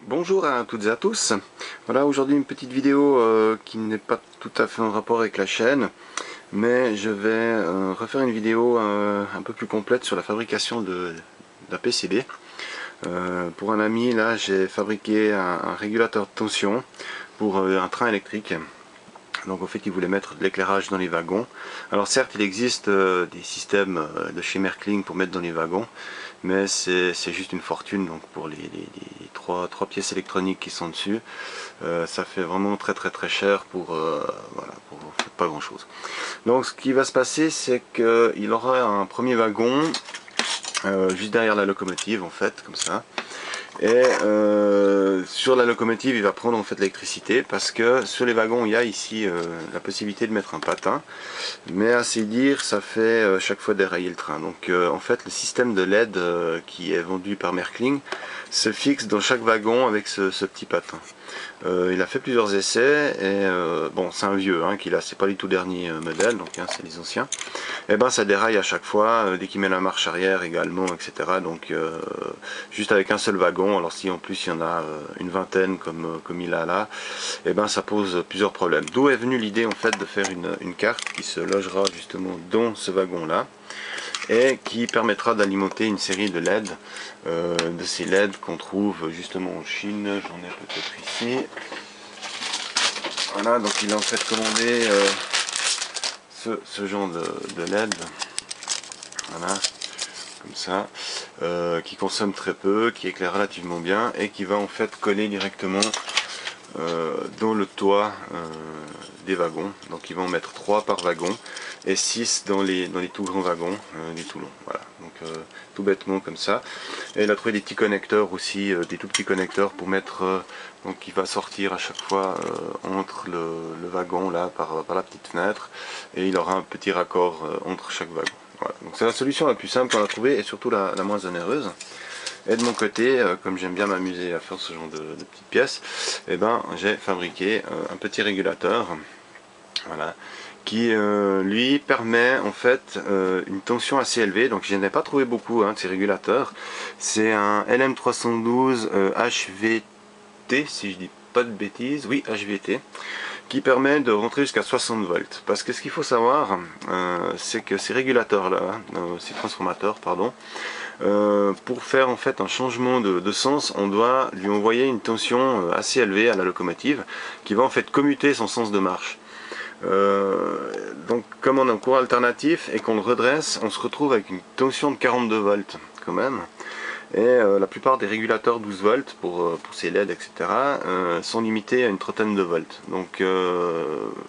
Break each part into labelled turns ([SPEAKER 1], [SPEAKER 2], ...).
[SPEAKER 1] Bonjour à toutes et à tous. Voilà, aujourd'hui une petite vidéo qui n'est pas tout à fait en rapport avec la chaîne, mais je vais refaire une vidéo un peu plus complète sur la fabrication de la PCB. Pour un ami, là j'ai fabriqué un régulateur de tension pour un train électrique. Donc en fait il voulait mettre de l'éclairage dans les wagons. Alors certes il existe des systèmes de chez Merklin pour mettre dans les wagons, mais c'est juste une fortune. Donc pour les trois pièces électroniques qui sont dessus, ça fait vraiment très cher pour, voilà, pour pas grand chose. Donc ce qui va se passer, c'est qu'il aura un premier wagon juste derrière la locomotive en fait, comme ça. Et sur la locomotive il va prendre en fait l'électricité, parce que sur les wagons il y a ici la possibilité de mettre un patin, mais à ainsi dire ça fait chaque fois dérailler le train. Donc en fait le système de LED qui est vendu par Merklin se fixe dans chaque wagon avec ce petit patin. Il a fait plusieurs essais et bon, c'est un vieux qu'il a, c'est pas du tout dernier modèle, donc c'est les anciens. Et ben ça déraille à chaque fois dès qu'il met la marche arrière également, etc. Donc juste avec un seul wagon, alors si en plus il y en a une vingtaine comme il a là, et ben ça pose plusieurs problèmes. D'où est venue l'idée en fait de faire une carte qui se logera justement dans ce wagon là, et qui permettra d'alimenter une série de LED, de ces LED qu'on trouve justement en Chine. J'en ai peut-être ici. Voilà, donc il a en fait commandé ce genre de LED, voilà, comme ça, qui consomme très peu, qui éclaire relativement bien et qui va en fait coller directement dans le toit des wagons. Donc ils vont en mettre 3 par wagon et 6 dans les tout grands wagons des tout longs. Voilà, donc tout bêtement comme ça. Et il a trouvé des petits connecteurs aussi, des tout petits connecteurs pour mettre, donc il va sortir à chaque fois entre le wagon là par la petite fenêtre, et il aura un petit raccord entre chaque wagon. Voilà. Donc c'est la solution la plus simple qu'on a trouvée et surtout la moins onéreuse. Et de mon côté, comme j'aime bien m'amuser à faire ce genre de petites pièces, eh ben, j'ai fabriqué un petit régulateur, voilà, qui lui permet en fait une tension assez élevée. Donc je n'ai pas trouvé beaucoup de ces régulateurs. C'est un LM312 HVT, si je dis pas de bêtises, oui, HVT, qui permet de rentrer jusqu'à 60 volts. Parce que ce qu'il faut savoir, c'est que ces régulateurs là, ces transformateurs, pardon, pour faire en fait un changement de sens, on doit lui envoyer une tension assez élevée à la locomotive, qui va en fait commuter son sens de marche. Donc comme on a un courant alternatif et qu'on le redresse, on se retrouve avec une tension de 42 volts quand même. Et la plupart des régulateurs 12 volts pour ces LED, etc. Sont limités à une trentaine de volts. Donc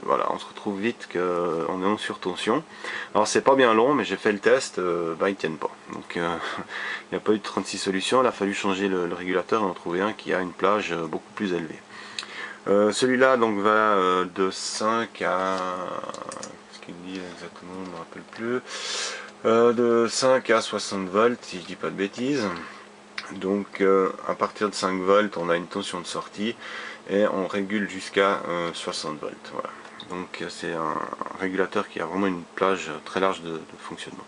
[SPEAKER 1] voilà, on se retrouve vite qu'on est en surtension. Alors c'est pas bien long, mais j'ai fait le test, ils tiennent pas. Donc il n'y a pas eu de 36 solutions, il a fallu changer le régulateur et en trouver un qui a une plage beaucoup plus élevée. Celui-là donc va de 5 à... ce qu'il dit exactement, je ne me rappelle plus. De 5 à 60 volts, si je dis pas de bêtises. Donc à partir de 5 volts, on a une tension de sortie et on régule jusqu'à 60 volts. Voilà. Donc c'est un régulateur qui a vraiment une plage très large de fonctionnement.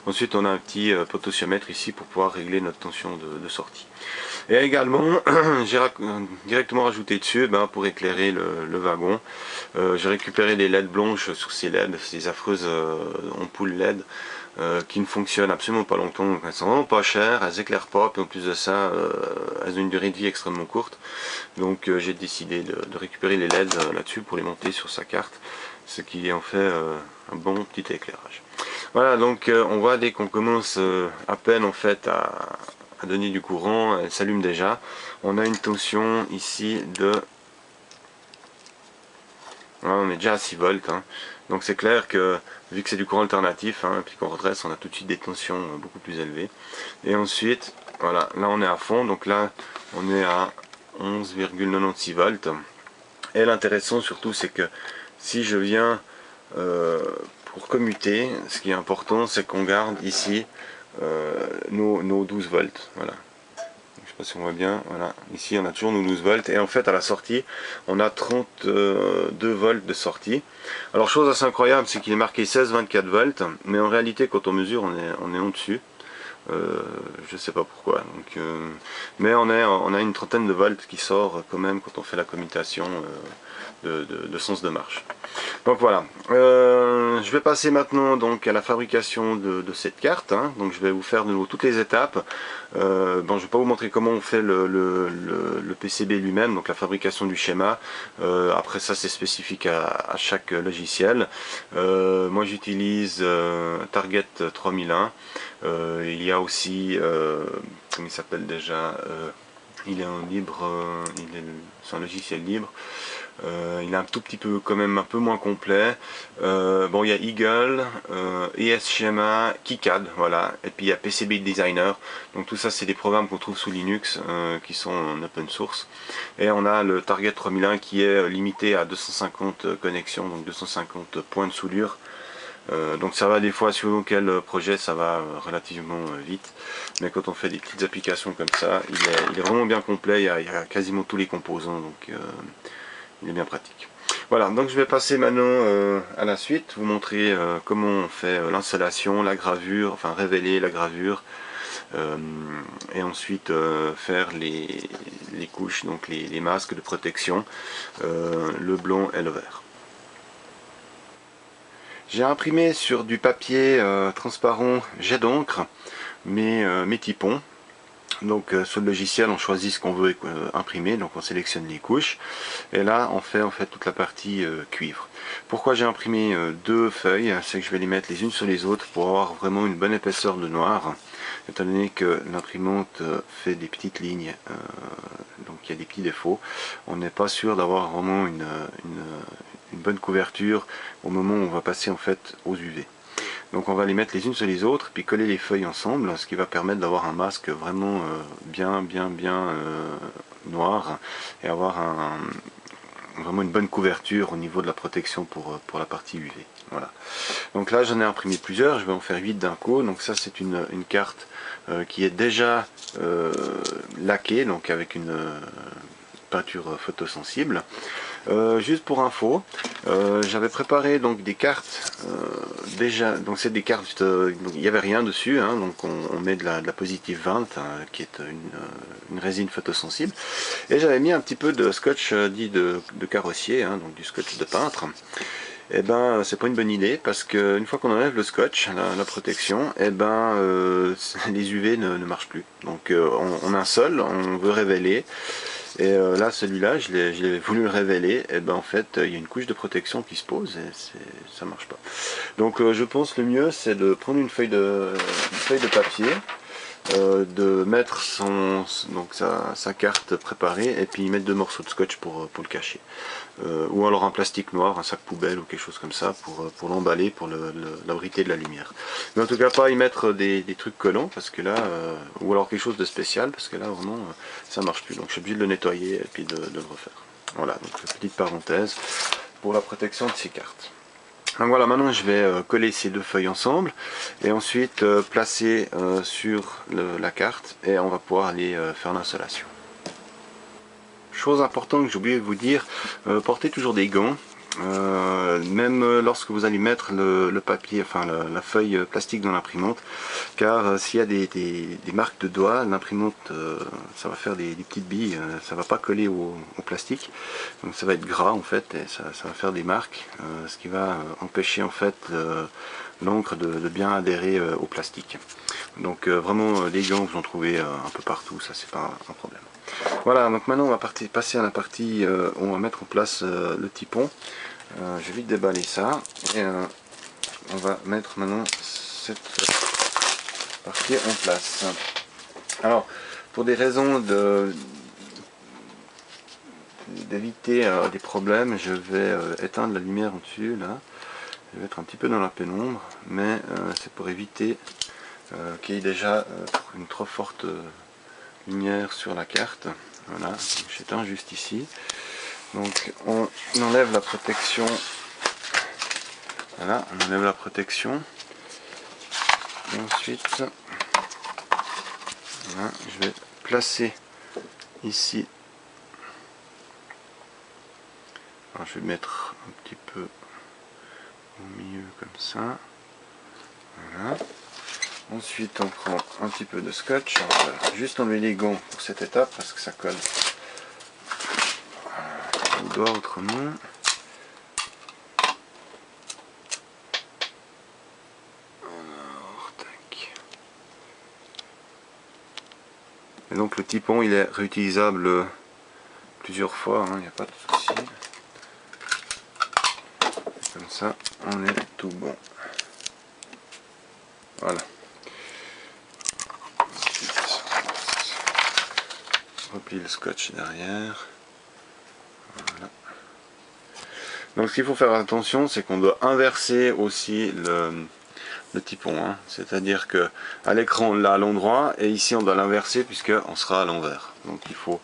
[SPEAKER 1] Ensuite on a un petit potentiomètre ici pour pouvoir régler notre tension de sortie. Et également j'ai directement rajouté dessus pour éclairer le wagon. J'ai récupéré les LED blanches sur ces LED, ces affreuses ampoules LED qui ne fonctionnent absolument pas longtemps. Elles sont vraiment pas chères, elles éclairent pas, et en plus de ça elles ont une durée de vie extrêmement courte. Donc j'ai décidé de récupérer les LED là-dessus pour les monter sur sa carte, ce qui en fait un bon petit éclairage. Voilà, donc on voit dès qu'on commence à peine en fait à donner du courant, elle s'allume déjà. On a une tension ici de... Voilà, on est déjà à 6 volts. Donc c'est clair que vu que c'est du courant alternatif, puis qu'on redresse, on a tout de suite des tensions beaucoup plus élevées. Et ensuite, voilà, là on est à fond, donc là on est à 11,96 volts. Et l'intéressant surtout, c'est que si je viens pour commuter, ce qui est important, c'est qu'on garde ici nos 12 volts. Voilà. Je sais pas si on voit bien, voilà, ici on a toujours nos 12 volts et en fait à la sortie on a 32 volts de sortie. Alors chose assez incroyable, c'est qu'il est marqué 16-24 volts, mais en réalité quand on mesure on est en dessus. je sais pas pourquoi. Donc, mais on a une trentaine de volts qui sort quand même quand on fait la commutation de sens de marche. Donc voilà, je vais passer maintenant donc à la fabrication de cette carte, hein. Donc je vais vous faire de nouveau toutes les étapes. Bon, je vais pas vous montrer comment on fait le PCB lui-même, donc la fabrication du schéma. Après ça c'est spécifique à chaque logiciel. Moi j'utilise Target 3001. Il y a aussi, comment il s'appelle déjà, il est en libre, c'est un logiciel libre. Il est un tout petit peu quand même un peu moins complet. Bon, il y a Eagle, ES-Schema, KiCad, voilà, et puis il y a PCB Designer. Donc tout ça c'est des programmes qu'on trouve sous Linux qui sont en open source. Et on a le Target 3001 qui est limité à 250 connexions, donc 250 points de soudure. Donc ça va des fois suivant quel projet, ça va relativement vite, mais quand on fait des petites applications comme ça, il est vraiment bien complet. Il y a quasiment tous les composants, donc il est bien pratique. Voilà, donc je vais passer maintenant à la suite, vous montrer comment on fait l'installation, la gravure, enfin révéler la gravure, et ensuite faire les couches, donc les masques de protection, le blanc et le vert. J'ai imprimé sur du papier transparent jet d'encre mes typons. Donc sur le logiciel on choisit ce qu'on veut imprimer, donc on sélectionne les couches et là on fait en fait toute la partie cuivre. Pourquoi j'ai imprimé deux feuilles, c'est que je vais les mettre les unes sur les autres pour avoir vraiment une bonne épaisseur de noir, étant donné que l'imprimante fait des petites lignes, donc il y a des petits défauts. On n'est pas sûr d'avoir vraiment une bonne couverture au moment où on va passer en fait aux UV. Donc on va les mettre les unes sur les autres, puis coller les feuilles ensemble, ce qui va permettre d'avoir un masque vraiment bien noir, et avoir vraiment une bonne couverture au niveau de la protection pour la partie UV. Voilà. Donc là j'en ai imprimé plusieurs, je vais en faire 8 d'un coup. Donc ça c'est une carte qui est déjà laquée, donc avec une peinture photosensible. Juste pour info, j'avais préparé donc des cartes déjà, donc c'est des cartes, il n'y avait rien dessus, hein, donc on met de la Positive 20 qui est une résine photosensible, et j'avais mis un petit peu de scotch dit de carrossier, hein, donc du scotch de peintre. Et ben c'est pas une bonne idée, parce qu'une fois qu'on enlève le scotch, la protection, et ben les UV ne marchent plus. Donc on a un seul, on veut révéler. Et là celui-là je l'ai voulu le révéler, et ben en fait il y a une couche de protection qui se pose et ça marche pas. Donc je pense le mieux c'est de prendre une feuille de papier, de mettre donc sa carte préparée, et puis mettre deux morceaux de scotch pour le cacher. Ou alors un plastique noir, un sac poubelle ou quelque chose comme ça pour l'emballer, pour l'abriter de la lumière. Mais en tout cas pas y mettre des trucs collants, parce que là, ou alors quelque chose de spécial, parce que là vraiment ça marche plus. Donc je suis obligé de le nettoyer et puis de le refaire. Voilà, donc petite parenthèse pour la protection de ces cartes. Donc voilà, maintenant je vais coller ces deux feuilles ensemble et ensuite placer sur la carte, et on va pouvoir aller faire l'installation. Chose importante que j'ai oublié de vous dire, portez toujours des gants, même lorsque vous allez mettre le papier, enfin la feuille plastique dans l'imprimante, car s'il y a des marques de doigts, l'imprimante ça va faire des petites billes, ça va pas coller au plastique, donc ça va être gras en fait, et ça va faire des marques, ce qui va empêcher en fait l'encre de bien adhérer au plastique. Donc vraiment les gants vous en trouvez un peu partout, ça c'est pas un problème. Voilà, donc maintenant on va passer à la partie où on va mettre en place le typon. Je vais vite déballer ça, et on va mettre maintenant cette partie en place. Alors, pour des raisons d'éviter des problèmes, je vais éteindre la lumière au-dessus, là. Je vais être un petit peu dans la pénombre, mais c'est pour éviter qu'il y ait déjà une trop forte lumière sur la carte. Voilà, j'éteins juste ici. Donc on enlève la protection. Voilà, on enlève la protection. Et ensuite, voilà, je vais placer ici. Alors, je vais mettre un petit peu au milieu comme ça. Voilà. Ensuite on prend un petit peu de scotch, on va juste enlever les gants pour cette étape parce que ça colle au doigt autrement. Alors, tac. Et donc le typon il est réutilisable plusieurs fois, il n'y a pas de souci. Comme ça on est tout bon. Voilà. Replie le scotch derrière. Voilà. Donc ce qu'il faut faire attention, c'est qu'on doit inverser aussi le typon. C'est-à-dire que à l'écran on l'a à l'endroit et ici on doit l'inverser puisqu'on sera à l'envers. Donc il faut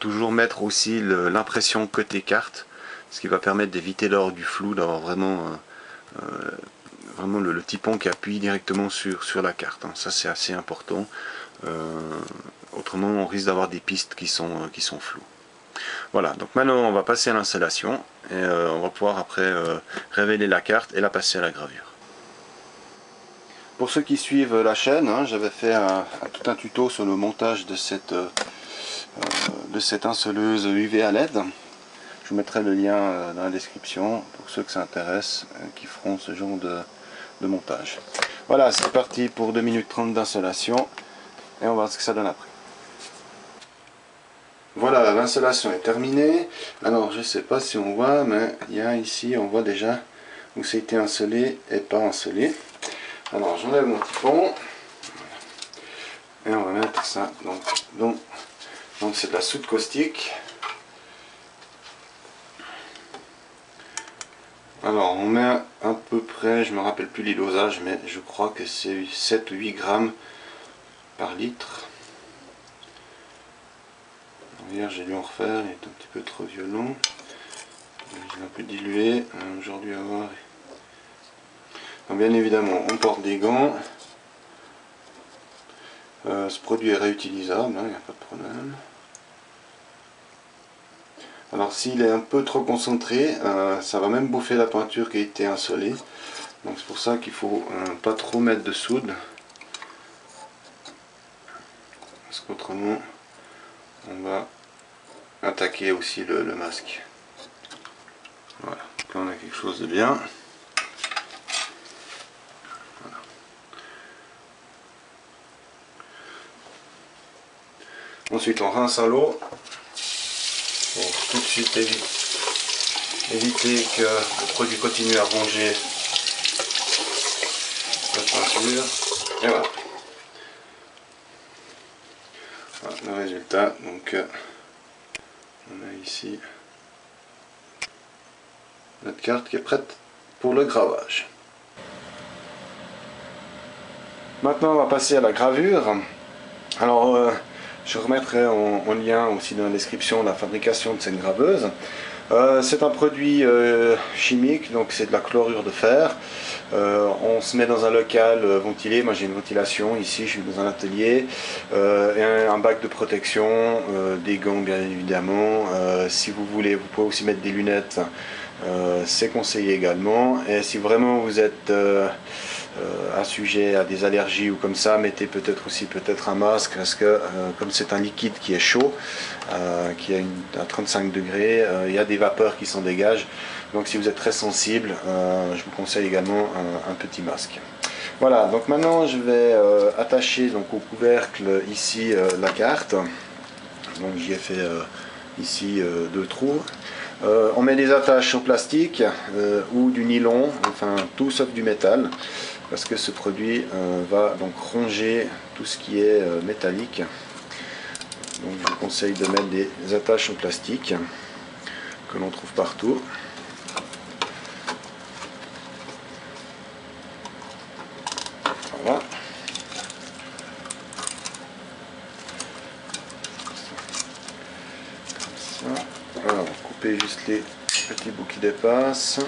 [SPEAKER 1] toujours mettre aussi l'impression côté carte, ce qui va permettre d'éviter lors du flou, d'avoir vraiment, le typon qui appuie directement sur la carte. Ça c'est assez important. Autrement on risque d'avoir des pistes qui sont floues. Voilà, donc maintenant on va passer à l'installation et on va pouvoir après révéler la carte et la passer à la gravure. Pour ceux qui suivent la chaîne, j'avais fait tout un tuto sur le montage de cette inseleuse UV à LED. Je vous mettrai le lien dans la description pour ceux que ça intéresse, qui feront ce genre de montage. Voilà, c'est parti pour 2 minutes 30 d'installation et on va voir ce que ça donne après. Voilà, l'installation est terminée. Alors je ne sais pas si on voit, mais il y a ici, on voit déjà où ça a été encelé et pas encelé. Alors j'enlève mon typon et on va mettre ça. Donc c'est de la soude caustique. Alors on met à peu près, je me rappelle plus les dosages, mais je crois que c'est 7 ou 8 grammes par litre. Hier j'ai dû en refaire, il est un petit peu trop violent. Il est un peu dilué. Aujourd'hui à voir. Donc, bien évidemment on porte des gants. Ce produit est réutilisable, il n'y a pas de problème. Alors s'il est un peu trop concentré, ça va même bouffer la peinture qui a été insolée. Donc c'est pour ça qu'il faut pas trop mettre de soude. Parce qu'autrement on va attaquer aussi le masque. Voilà, donc là on a quelque chose de bien. Voilà. Ensuite on rince à l'eau pour tout de suite éviter que le produit continue à ronger la peinture. Et voilà. Voilà le résultat. Donc on a ici notre carte qui est prête pour le gravage. Maintenant on va passer à la gravure. Alors je remettrai en lien aussi dans la description la fabrication de cette graveuse. C'est un produit chimique, donc c'est de la chlorure de fer. On se met dans un local ventilé. Moi j'ai une ventilation ici, je suis dans un atelier, et un bac de protection, des gants bien évidemment. Si vous voulez, vous pouvez aussi mettre des lunettes, c'est conseillé également. Et si vraiment vous êtes sujet à des allergies ou comme ça, mettez peut-être aussi un masque, parce que comme c'est un liquide qui est chaud, qui est à 35 degrés, il y a des vapeurs qui s'en dégagent. Donc si vous êtes très sensible, je vous conseille également un petit masque. Voilà, donc maintenant je vais attacher donc au couvercle ici la carte. Donc j'y ai fait ici 2 trous. On met des attaches en plastique ou du nylon, enfin tout sauf du métal, parce que ce produit va donc ronger tout ce qui est métallique. Donc je vous conseille de mettre des attaches en plastique que l'on trouve partout. Voilà. Comme ça. Alors, couper juste les petits bouts qui dépassent.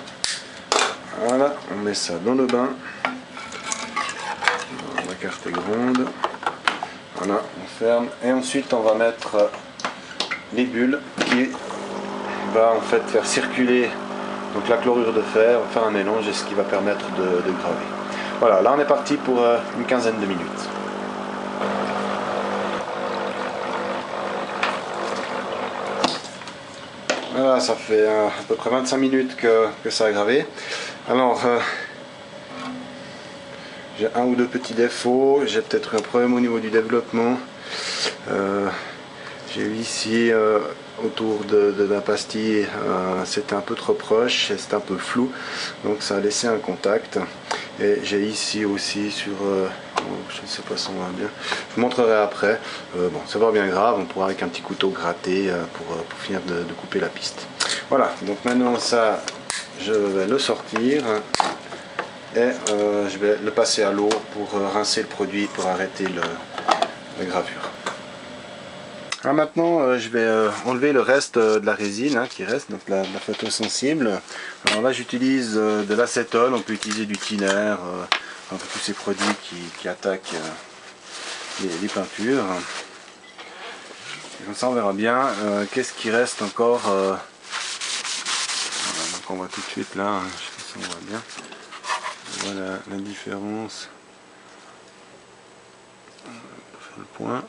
[SPEAKER 1] Voilà, on met ça dans le bain. La carte est grande. Voilà, on ferme. Et ensuite, on va mettre les bulles qui va en fait faire circuler donc la chlorure de fer, faire un mélange, et ce qui va permettre de graver. Voilà, là on est parti pour une quinzaine de minutes. Voilà, ça fait à peu près 25 minutes que ça a gravé. Alors, j'ai un ou deux petits défauts. J'ai peut-être un problème au niveau du développement. J'ai eu ici autour de la pastille, c'était un peu trop proche et c'était un peu flou, donc ça a laissé un contact. Et j'ai ici aussi sur, je ne sais pas si on voit bien, je vous montrerai après. Bon, c'est pas bien grave, on pourra avec un petit couteau gratter pour finir de couper la piste. Voilà, donc maintenant ça, je vais le sortir et je vais le passer à l'eau pour rincer le produit, pour arrêter la gravure. Alors maintenant, je vais enlever le reste de la résine qui reste, donc la photosensible. Alors là, j'utilise de l'acétone, on peut utiliser du thinner, enfin, tous ces produits qui attaquent les peintures. Et comme ça, on verra bien qu'est-ce qui reste encore. Voilà, donc on voit tout de suite là, je sais pas si on voit bien. Voilà la différence. On va faire le point.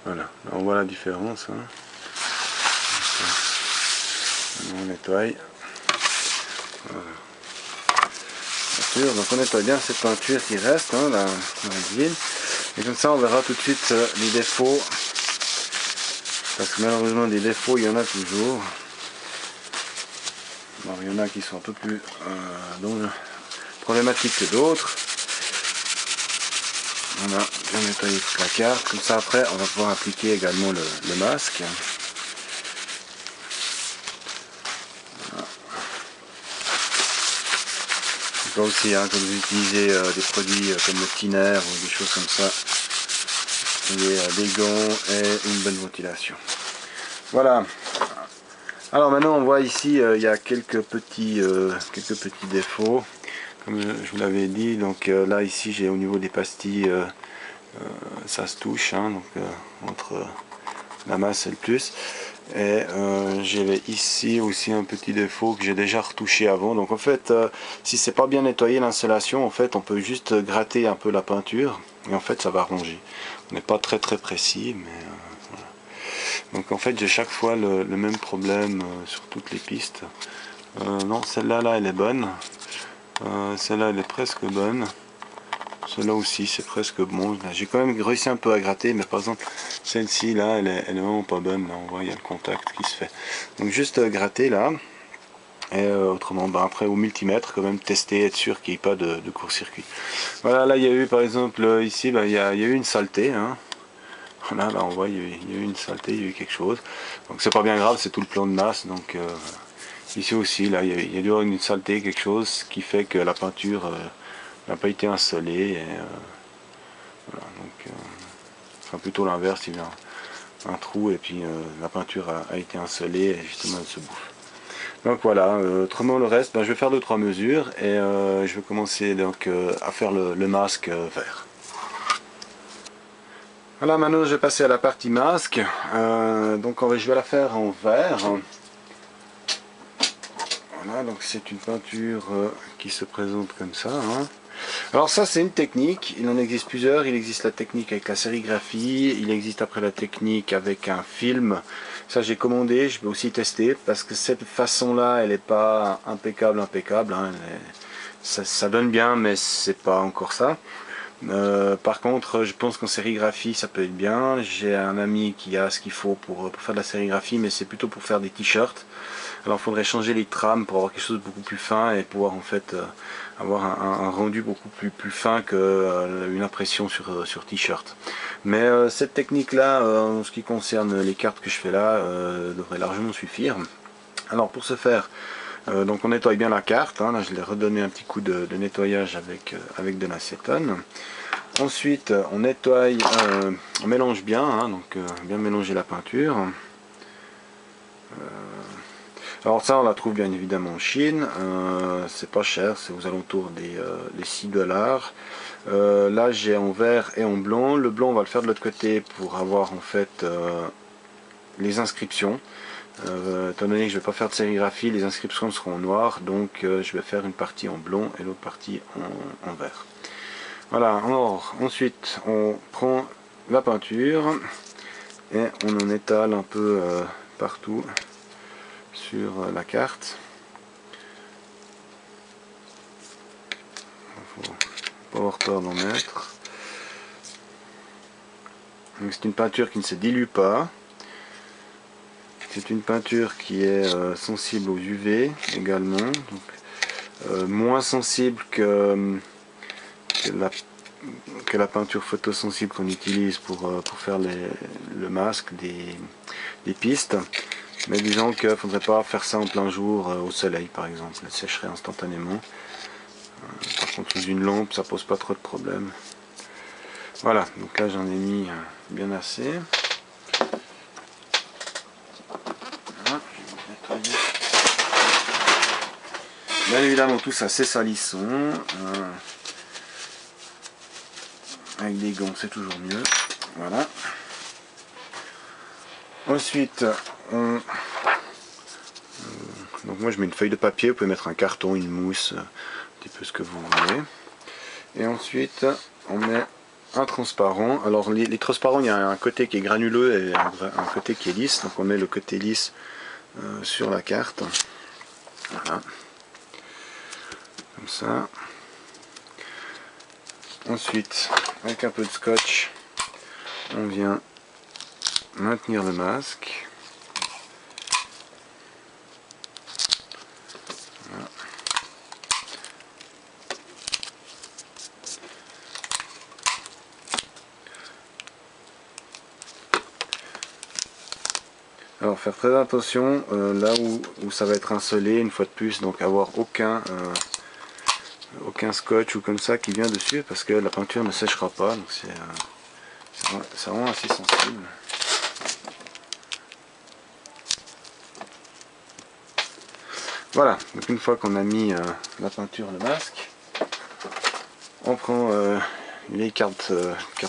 [SPEAKER 1] Voilà, là on voit la différence. Hein. On nettoie. Voilà. Donc on nettoie bien cette peinture qui reste, hein, la résine. Et comme ça on verra tout de suite les défauts. Parce que malheureusement des défauts il y en a toujours. Alors, il y en a qui sont un peu plus problématiques que d'autres. On a bien nettoyé toute la carte, comme ça après on va pouvoir appliquer également le masque. Voilà. On peut aussi, hein, quand vous utilisez des produits comme le thinner ou des choses comme ça, des gants et une bonne ventilation. Voilà. Alors maintenant on voit ici il y a quelques petits défauts. Comme je vous l'avais dit, donc là ici j'ai au niveau des pastilles, ça se touche, hein, donc entre la masse et le plus. Et j'avais ici aussi un petit défaut que j'ai déjà retouché avant. Donc en fait, si c'est pas bien nettoyé l'installation, en fait on peut juste gratter un peu la peinture et en fait ça va ronger. On n'est pas très précis, mais voilà. Donc en fait j'ai chaque fois le même problème sur toutes les pistes. Non, celle-là là elle est bonne. Celle-là elle est presque bonne. Celle-là aussi c'est presque bon. J'ai quand même réussi un peu à gratter, mais par exemple celle-ci là elle est vraiment pas bonne. Là on voit il y a le contact qui se fait. Donc juste gratter là. Et autrement après au multimètre quand même tester, être sûr qu'il n'y ait pas de court-circuit. Voilà, là il y a eu par exemple ici il y a eu une saleté. Hein. Voilà, là on voit il y a eu une saleté, il y a eu quelque chose. Donc c'est pas bien grave, c'est tout le plan de masse. Donc ici aussi là il y a dû y avoir une saleté, quelque chose qui fait que la peinture n'a pas été installée. Et, voilà, donc enfin plutôt l'inverse, il y a un trou et puis la peinture a été installée et justement elle se bouffe. Donc voilà, autrement le reste, je vais faire 2-3 mesures et je vais commencer donc à faire le masque vert. Voilà, maintenant je vais passer à la partie masque. Donc je vais la faire en vert. Voilà, donc c'est une peinture qui se présente comme ça. Hein. Alors ça c'est une technique, il en existe plusieurs, il existe la technique avec la sérigraphie, il existe après la technique avec un film. Ça j'ai commandé, je vais aussi tester parce que cette façon là elle n'est pas impeccable, hein, ça donne bien mais c'est pas encore ça. Par contre je pense qu'en sérigraphie ça peut être bien, j'ai un ami qui a ce qu'il faut pour faire de la sérigraphie mais c'est plutôt pour faire des t-shirts. Alors il faudrait changer les trames pour avoir quelque chose de beaucoup plus fin et pouvoir en fait avoir un rendu beaucoup plus fin qu'une impression sur t-shirt. Mais cette technique là, en ce qui concerne les cartes que je fais là, devrait largement suffire. Alors pour ce faire, donc on nettoie bien la carte, hein, là je l'ai redonné un petit coup de nettoyage avec de l'acétone. Ensuite on nettoie, on mélange bien, hein, donc bien mélanger la peinture. Alors ça on la trouve bien évidemment en Chine, c'est pas cher, c'est aux alentours des 6$. Là j'ai en vert et en blanc, le blanc on va le faire de l'autre côté pour avoir en fait les inscriptions. Étant donné que je ne vais pas faire de sérigraphie, les inscriptions seront en noir, donc je vais faire une partie en blond et l'autre partie en vert. Voilà, alors ensuite on prend la peinture et on en étale un peu partout sur la carte. Il faut pas avoir peur d'en mettre. C'est une peinture qui ne se dilue pas. C'est une peinture qui est sensible aux UV également, donc, moins sensible que la peinture photosensible qu'on utilise pour faire le masque des pistes. Mais disons qu'il ne faudrait pas faire ça en plein jour au soleil par exemple, elle sécherait instantanément. Par contre sous une lampe ça pose pas trop de problèmes. Voilà, donc là j'en ai mis bien assez. Bien évidemment tout ça c'est salissant, avec des gants c'est toujours mieux, voilà. Ensuite donc moi je mets une feuille de papier, vous pouvez mettre un carton, une mousse, un petit peu ce que vous voulez. Et ensuite on met un transparent. Alors les transparents, il y a un côté qui est granuleux et un côté qui est lisse, donc on met le côté lisse sur la carte, voilà. Comme ça. Ensuite, avec un peu de scotch, on vient maintenir le masque. Voilà. Alors faire très attention là où ça va être insolé une fois de plus, donc avoir aucun scotch ou comme ça qui vient dessus parce que la peinture ne séchera pas, donc c'est vraiment assez sensible. Voilà, donc une fois qu'on a mis la peinture, le masque, on prend les cartes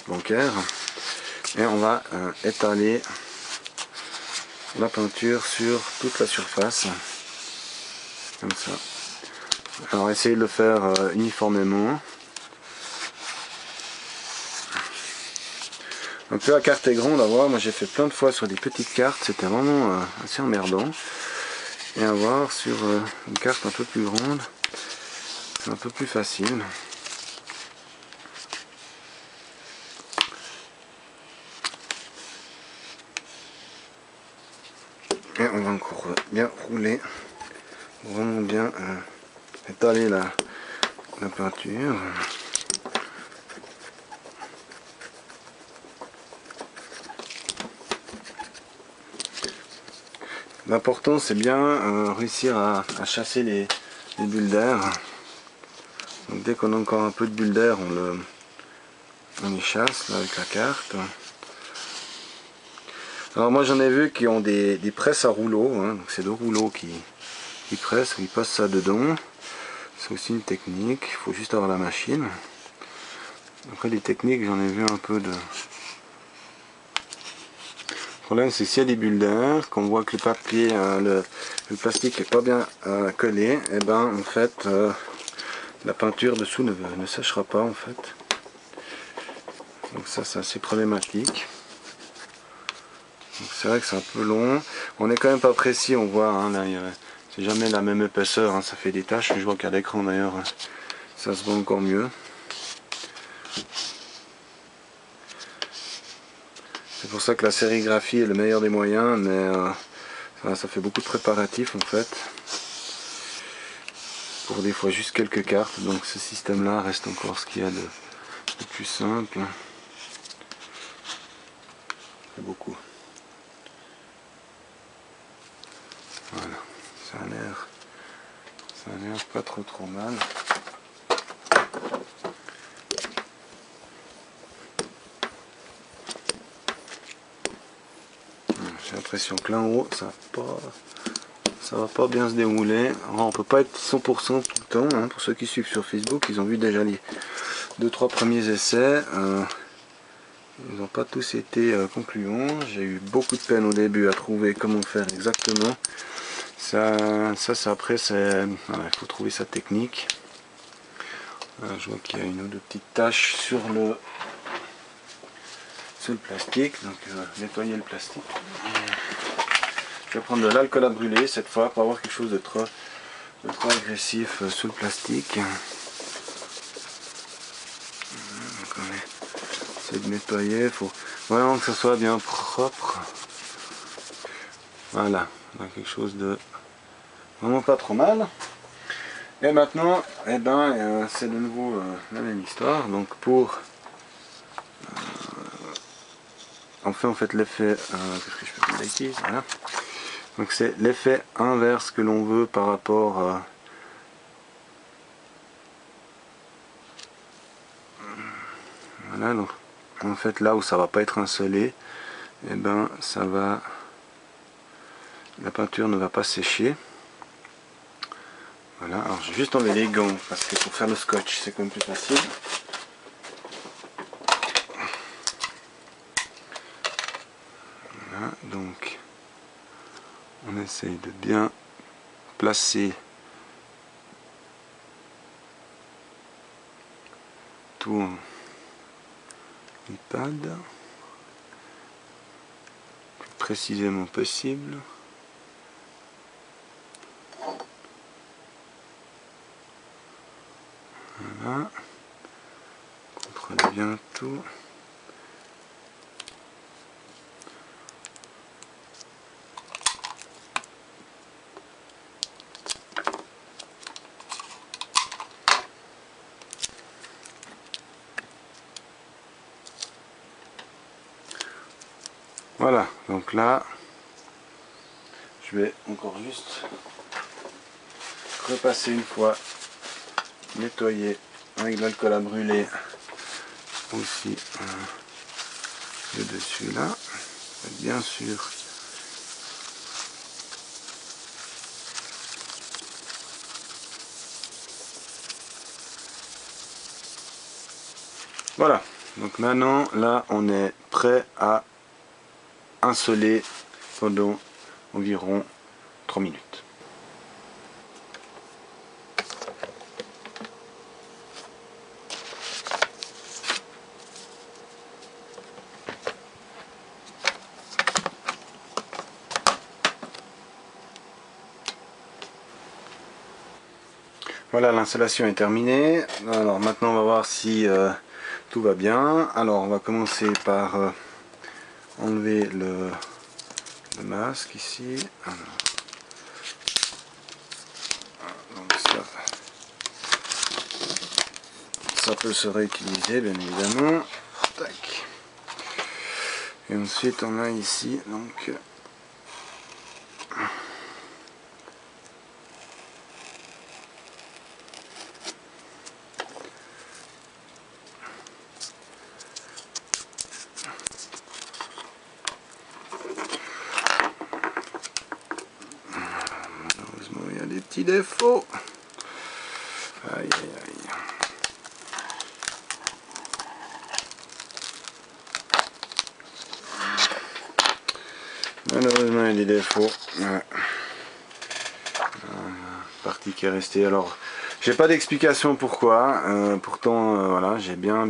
[SPEAKER 1] bancaires et on va étaler la peinture sur toute la surface, comme ça. Alors essayez de le faire uniformément. Donc plus la carte est grande à voir, moi j'ai fait plein de fois sur des petites cartes, c'était vraiment assez emmerdant. Et à voir sur une carte un peu plus grande, c'est un peu plus facile. Et on va encore bien rouler, vraiment bien étaler la peinture. L'important c'est bien réussir à chasser les bulles d'air. Donc dès qu'on a encore un peu de bulles d'air, on les chasse là, avec la carte. Alors moi j'en ai vu qui ont des presses à rouleau, hein. Donc c'est deux rouleaux qui pressent, ils passent ça dedans. C'est aussi une technique, il faut juste avoir la machine. Après les techniques, j'en ai vu un peu de... Le problème c'est s'il y a des bulles d'air, qu'on voit que le papier, le plastique est pas bien collé, et ben en fait la peinture dessous ne séchera pas en fait. Donc ça c'est assez problématique. C'est vrai que c'est un peu long, on est quand même pas précis, on voit hein, là c'est jamais la même épaisseur, hein, ça fait des taches, je vois qu'à l'écran d'ailleurs ça se voit encore mieux. C'est pour ça que la sérigraphie est le meilleur des moyens, mais ça fait beaucoup de préparatifs en fait, pour des fois juste quelques cartes, donc ce système là reste encore ce qu'il y a de plus simple. C'est beaucoup. Voilà, ça a l'air pas trop mal. J'ai l'impression que là en haut ça va pas bien se dérouler. Alors, on peut pas être 100% tout le temps, hein. Pour ceux qui suivent sur Facebook, ils ont vu déjà les 2-3 premiers essais. Ils n'ont pas tous été concluants. J'ai eu beaucoup de peine au début à trouver comment faire exactement. Ça après, voilà, il faut trouver sa technique. Je vois qu'il y a une ou deux petites taches sur le plastique, donc nettoyer le plastique. Je vais prendre de l'alcool à brûler cette fois pour avoir quelque chose de trop agressif sous le plastique. Donc on essaie de nettoyer, il faut vraiment que ça soit bien propre. Voilà, on a quelque chose de vraiment pas trop mal. Et maintenant, eh ben, c'est de nouveau la même histoire. Donc pour on fait l'effet, qu'est-ce que je peux dire ici, voilà. Donc c'est l'effet inverse que l'on veut par rapport voilà, donc en fait là où ça va pas être insolé, et ben ça va, la peinture ne va pas sécher. Voilà, alors j'ai juste enlevé les gants parce que pour faire le scotch c'est quand même plus facile. Voilà, donc on essaye de bien placer tout en iPad le plus précisément possible. Voilà, contrôlez bien tout. Voilà, donc là, je vais encore juste repasser une fois, nettoyer avec de l'alcool à brûler aussi le dessus là, bien sûr. Voilà, donc maintenant là on est prêt à insoler pendant environ 3 minutes. Voilà, l'installation est terminée. Alors maintenant on va voir si tout va bien. Alors on va commencer par enlever le masque ici. Alors, donc ça peut se réutiliser bien évidemment. Tac. Et ensuite on a ici donc malheureusement il y a des petits défauts. Aïe aïe aïe. Malheureusement il y a des défauts. Ouais. Partie qui est restée. Alors j'ai pas d'explication pourquoi. Pourtant voilà, j'ai bien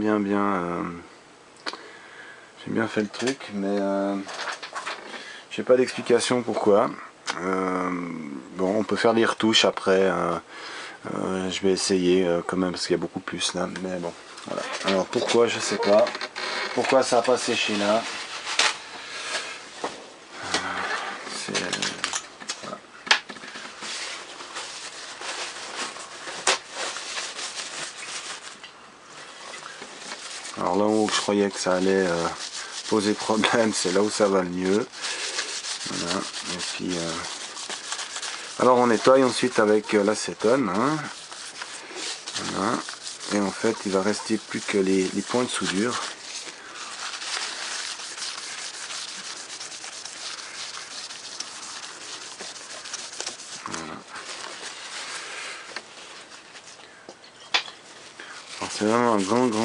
[SPEAKER 1] fait le truc, mais j'ai pas d'explication pourquoi. Bon, on peut faire des retouches après. Je vais essayer quand même parce qu'il y a beaucoup plus là. Mais bon, voilà. Alors pourquoi, je sais pas. Pourquoi ça a pas séché là. Voilà. Alors là où je croyais que ça allait poser problème, c'est là où ça va le mieux. Voilà. Et puis alors on nettoie ensuite avec l'acétone. Hein. Voilà. Et en fait il va rester plus que les points de soudure. Voilà. Alors c'est vraiment un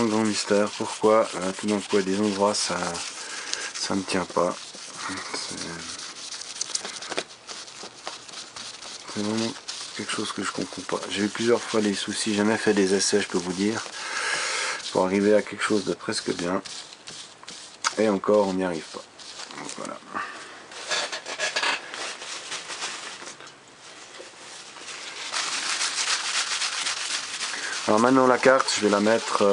[SPEAKER 1] grand mystère. Pourquoi tout d'un coup à des endroits ça ne tient pas. C'est vraiment quelque chose que je comprends pas. J'ai eu plusieurs fois les soucis, jamais fait des essais, je peux vous dire, pour arriver à quelque chose de presque bien. Et encore, on n'y arrive pas. Donc, voilà. Alors maintenant la carte, je vais la mettre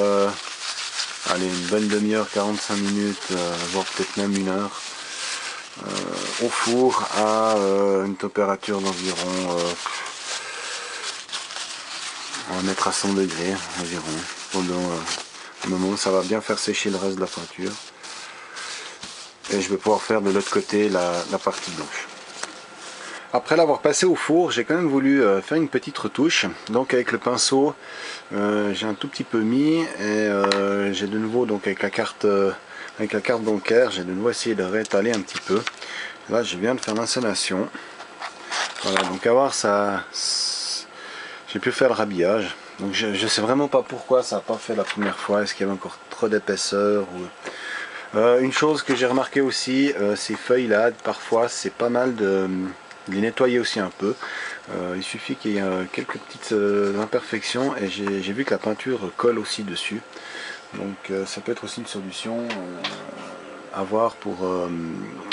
[SPEAKER 1] allez, une bonne demi-heure, 45 minutes, voire peut-être même une heure, au four à une température d'environ, on va mettre à 100 degrés environ, pendant un moment où ça va bien faire sécher le reste de la peinture. Et je vais pouvoir faire de l'autre côté la partie blanche. Après l'avoir passé au four, j'ai quand même voulu faire une petite retouche. Donc avec le pinceau, j'ai un tout petit peu mis et j'ai de nouveau donc avec la carte bancaire, j'ai de nouveau essayé de réétaler un petit peu. Là, je viens de faire l'installation. Voilà, donc à voir ça, j'ai pu faire le rhabillage. Donc je sais vraiment pas pourquoi ça n'a pas fait la première fois. Est-ce qu'il y avait encore trop d'épaisseur ou... une chose que j'ai remarqué aussi, ces feuilles là, parfois c'est pas mal de les nettoyer aussi un peu. Il suffit qu'il y ait quelques petites imperfections et j'ai vu que la peinture colle aussi dessus. Donc ça peut être aussi une solution à voir pour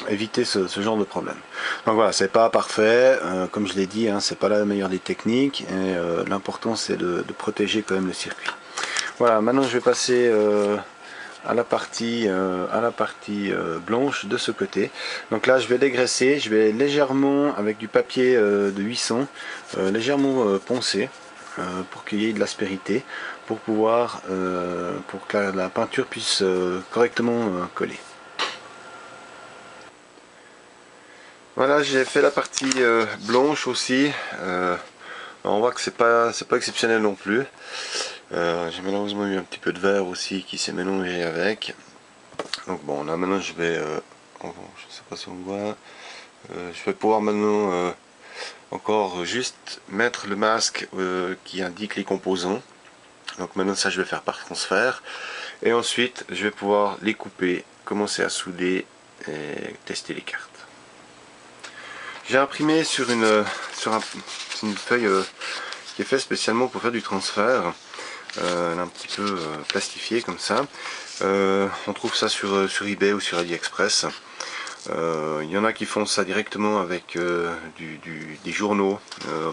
[SPEAKER 1] éviter ce genre de problème. Donc voilà, c'est pas parfait, comme je l'ai dit, hein, c'est pas la meilleure des techniques et l'important c'est de protéger quand même le circuit. Voilà, maintenant je vais passer à la partie blanche de ce côté. Donc là je vais dégraisser, je vais légèrement avec du papier de 800 légèrement poncer pour qu'il y ait de l'aspérité, pour pouvoir pour que la peinture puisse correctement coller. Voilà, j'ai fait la partie blanche aussi. On voit que c'est pas exceptionnel non plus. J'ai malheureusement eu un petit peu de vert aussi qui s'est mélangé avec. Donc bon, là maintenant je vais, je sais pas si on voit, je vais pouvoir maintenant encore juste mettre le masque qui indique les composants. Donc maintenant ça je vais faire par transfert. Et ensuite je vais pouvoir les couper, commencer à souder et tester les cartes. J'ai imprimé sur une feuille qui est faite spécialement pour faire du transfert. Elle est un petit peu plastifiée comme ça. On trouve ça sur eBay ou sur AliExpress. Il y en a qui font ça directement avec des journaux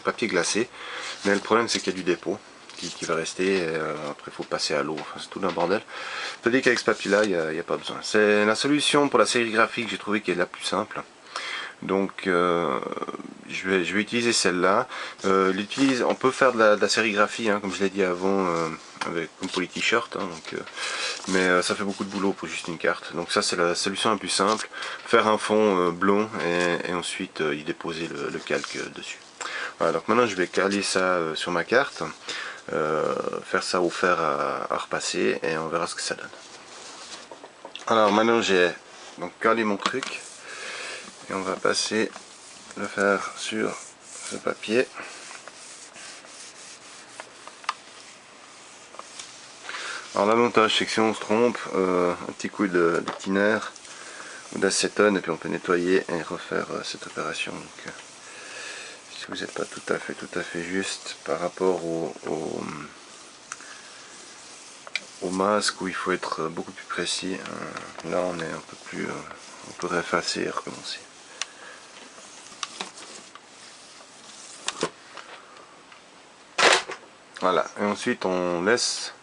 [SPEAKER 1] papier glacé. Mais le problème c'est qu'il y a du dépôt qui va rester. Après il faut passer à l'eau. Enfin, c'est tout un bordel. Tandis qu'avec ce papier là il n'y a pas besoin. C'est la solution pour la sérigraphie que j'ai trouvé qui est la plus simple. Donc je vais utiliser celle-là. On peut faire de la sérigraphie, hein, comme je l'ai dit avant, comme pour les t-shirts, hein, mais ça fait beaucoup de boulot pour juste une carte. Donc ça c'est la solution la plus simple. Faire un fond blond et ensuite y déposer le calque dessus. Voilà, donc maintenant je vais caler ça sur ma carte, faire ça au fer à repasser et on verra ce que ça donne. Alors maintenant j'ai donc calé mon truc. Et on va passer le fer sur ce papier. Alors l'avantage c'est que si on se trompe, un petit coup de thinner ou d'acétone et puis on peut nettoyer et refaire cette opération. Donc, si vous n'êtes pas tout à fait juste par rapport au masque où il faut être beaucoup plus précis, là on est un peu plus, on peut effacer et recommencer. Voilà, et ensuite on laisse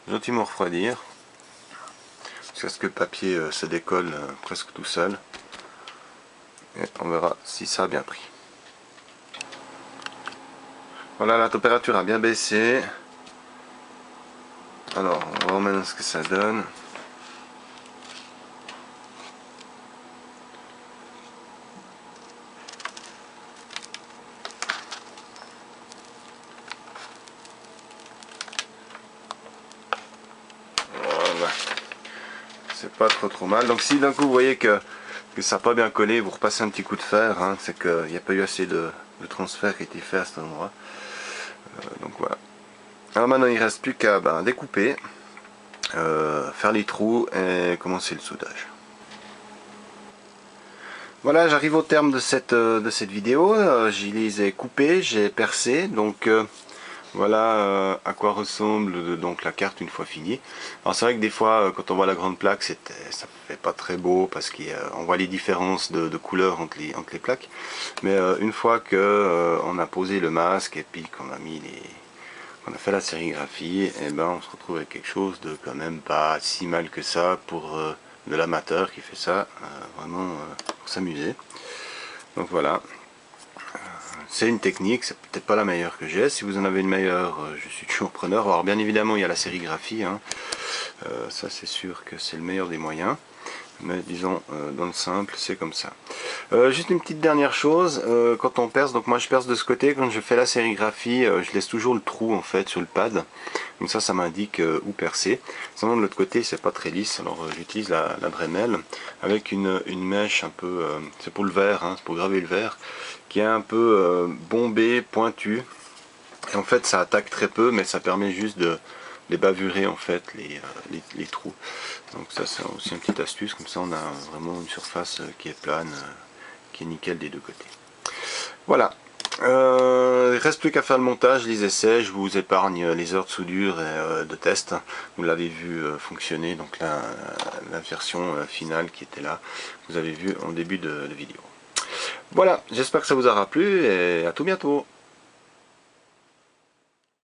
[SPEAKER 1] gentiment refroidir jusqu'à ce que le papier se décolle presque tout seul et on verra si ça a bien pris. Voilà, la température a bien baissé. Alors on va voir maintenant ce que ça donne. C'est pas trop mal. Donc si d'un coup vous voyez que ça n'a pas bien collé, vous repassez un petit coup de fer, hein, c'est qu'il n'y a pas eu assez de transfert qui a été fait à cet endroit. Donc voilà. Alors maintenant il ne reste plus qu'à découper, faire les trous et commencer le soudage. Voilà, j'arrive au terme de cette vidéo. Je les ai coupés, j'ai percé, donc voilà à quoi ressemble donc la carte une fois finie. Alors c'est vrai que des fois quand on voit la grande plaque, ça fait pas très beau parce qu'on voit les différences de couleurs entre les plaques. Mais une fois que on a posé le masque et puis qu'on a fait la sérigraphie, et ben on se retrouve avec quelque chose de quand même pas si mal que ça pour de l'amateur qui fait ça vraiment pour s'amuser. Donc voilà, c'est une technique, c'est peut-être pas la meilleure que j'ai. Si vous en avez une meilleure, je suis toujours preneur. Alors bien évidemment il y a la sérigraphie, hein. Ça c'est sûr que c'est le meilleur des moyens. Mais disons dans le simple c'est comme ça. Juste une petite dernière chose, quand on perce, donc moi je perce de ce côté, quand je fais la sérigraphie je laisse toujours le trou en fait sur le pad, donc ça m'indique où percer. Sinon de l'autre côté c'est pas très lisse, alors j'utilise la Dremel avec une mèche un peu, c'est pour le verre, hein, c'est pour graver le verre, qui est un peu bombée, pointue, et en fait ça attaque très peu mais ça permet juste de bavurer en fait les trous. Donc ça c'est aussi une petite astuce, comme ça on a vraiment une surface qui est plane, qui est nickel des deux côtés. Voilà, il ne reste plus qu'à faire le montage, les essais, je vous épargne les heures de soudure et de test. Vous l'avez vu fonctionner, donc la version finale qui était là, vous avez vu en début de vidéo. Voilà, j'espère que ça vous aura plu et à tout bientôt.